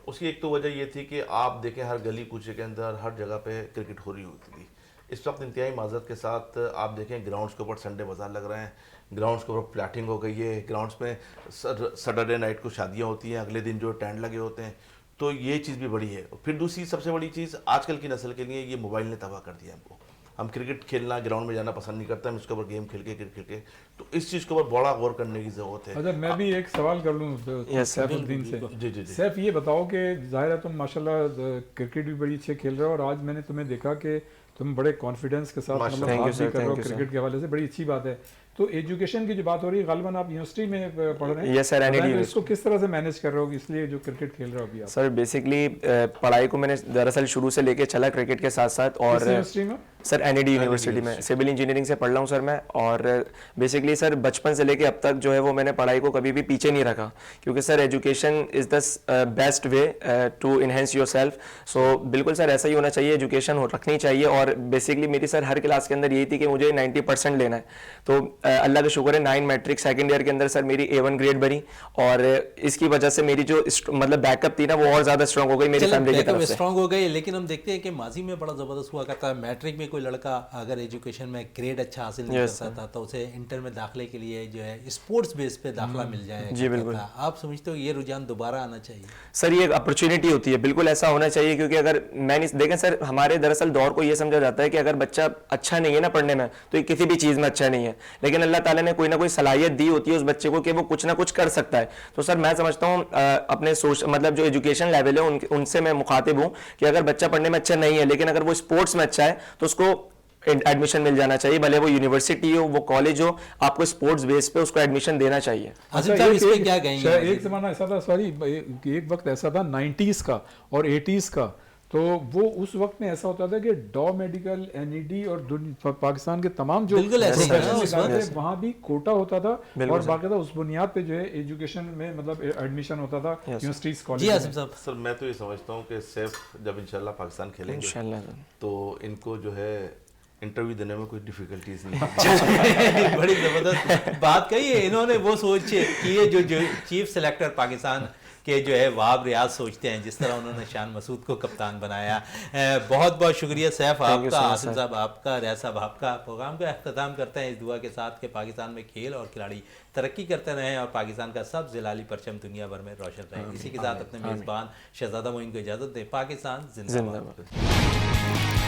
उसकी एक तो वजह ये थी कि आप देखें हर गली कूचे के अंदर हर जगह पे क्रिकेट हो रही होती थी। इस वक्त इंतहाई माजरत के साथ आप देखें ग्राउंड्स के ऊपर संडे बाजार लग रहे हैं, ग्राउंड्स के ऊपर प्लाटिंग हो गई है, ग्राउंड्स में सैटरडे नाइट को शादियाँ होती हैं, अगले दिन जो टेंट लगे होते हैं। तो ये चीज़ भी बड़ी है। फिर दूसरी सबसे बड़ी चीज़ आजकल की नस्ल के लिए ये मोबाइल ने तबाह कर दिया हमको। हम क्रिकेट खेलना, ग्राउंड में जाना पसंद नहीं करते, हम इसके ऊपर गेम खेल के, क्रिकेट खेल के, तो इस चीज़ के ऊपर बड़ा गौर करने की ज़रूरत है। अच्छा, मैं भी एक सवाल कर लूँ Yes, sir. सैफुद्दीन से। जी जी जी। सैफ, ये बताओ कि जाहिर है तुम माशाल्लाह क्रिकेट भी बड़ी अच्छे खेल रहे हो, और आज मैंने तुम्हें देखा कि तुम बड़े कॉन्फिडेंस के साथ मतलब Thank you, बात भी sir. कर रहे हो Thank you, sir. क्रिकेट के हवाले से, बड़ी अच्छी बात है। तो एजुकेशन की जो बात हो रही है, गालिबन आप यूनिवर्सिटी में पढ़ रहे हैं? Yes, sir, NED बताएं तो इसको किस तरह से मैनेज कर रहे हो, इसलिए जो क्रिकेट खेल रहे हो अभी आप? सर बेसिकली पढ़ाई को मैंने दरअसल शुरू से लेके चला क्रिकेट के साथ साथ, और किस यूनिवर्सिटी में? सर एनईडी यूनिवर्सिटी में सिविल इंजीनियरिंग से पढ़ रहा हूँ सर मैं। और बेसिकली सर बचपन से लेके अब तक जो है वो मैंने पढ़ाई को कभी भी पीछे नहीं रखा, क्योंकि sir education is the best way to enhance yourself. सो बिल्कुल सर ऐसा ही होना चाहिए, एजुकेशन रखनी चाहिए। और बेसिकली मेरी सर हर क्लास के अंदर यही थी कि मुझे 90% लेना है। तो अल्लाह का शुक्र है 9 मैट्रिक सेकेंड ईयर के अंदर सर मेरी A1 ग्रेड बनी, और इसकी वजह से मेरी जो मतलब बैकअप थी ना वो और ज़्यादा स्ट्रॉन्ग हो गई मेरी फैमिली की तरफ से। स्ट्रांग हो गई, लेकिन हम देखते हैं कि माजी में बड़ा ज़बरदस्त हुआ करता है। मैट्रिक में कोई लड़का अगर एजुकेशन में ग्रेड अच्छा हासिल नहीं करता था तो उसे इंटर में दाखिले के लिए जो है स्पोर्ट्स बेस पे दाखिला मिल जाए। जी बिल्कुल। आप समझते हो ये रुझान दोबारा आना चाहिए? सर ये एक अपॉर्चुनिटी होती है, बिल्कुल ऐसा होना चाहिए, क्योंकि अगर मैंने देखें सर हमारे दरअसल दौर को ये समझा जाता है कि अगर बच्चा अच्छा नहीं है ना पढ़ने में तो ये किसी भी चीज़ में अच्छा नहीं है, लेकिन अल्लाह ताला ने कोई ना कोई सलाहियत दी होती है उस बच्चे को कि वो कुछ ना कुछ कर सकता है। तो सर मैं समझता हूँ अपने मतलब जो एजुकेशन लेवल है उनसे मैं मुखातिब हूँ कि अगर बच्चा पढ़ने में अच्छा नहीं है लेकिन अगर वो स्पोर्ट्स में अच्छा है तो उसको एडमिशन मिल जाना चाहिए, भले वो यूनिवर्सिटी हो वो कॉलेज हो, आपको स्पोर्ट्स बेस पे उसको एडमिशन देना चाहिए। आसिफ साहब इस पे क्या कहेंगे? एक जमाना ऐसा था, सॉरी, एक वक्त ऐसा था 90s का और 80s का, तो वो उस वक्त में ऐसा होता था कि डॉ मेडिकल, एनईडी और पाकिस्तान के तमाम जो बिल्कुल ऐसे ही था, प्रोफेशनल उस इदारे वक्त। थे वहाँ भी कोटा होता था, बिल्कुल और सर। बाकायदा उस बुनियाद पे जो है एजुकेशन में मतलब एडमिशन होता था यूनिवर्सिटीज जी कॉलेज आसिफ में। साहब। सर मैं तो ये समझता हूँ कि सैफ जब इंशाल्लाह पाकिस्तान खेलेंगे इंशाल्लाह। तो इनको जो है इंटरव्यू देने में कोई डिफिकल्टीज नहीं है। बड़ी जबरदस्त बात कही है इन्होंने, वो सोच की है जो चीफ सेलेक्टर पाकिस्तान के जो है वाब रियाज सोचते हैं, जिस तरह उन्होंने शान मसूद को कप्तान बनाया। बहुत बहुत शुक्रिया सैफ आपका, आसिफ साहब आपका, रियाज साहब आपका। प्रोग्राम का अख्ताम करते हैं इस दुआ के साथ कि पाकिस्तान में खेल और खिलाड़ी तरक्की करते रहें और पाकिस्तान का सब जिलाली परचम दुनिया भर में रोशन रहे। इसी के साथ अपने मेज़बान शहजादा मोइन को इजाज़त दें। पाकिस्तान जिंदाबाद।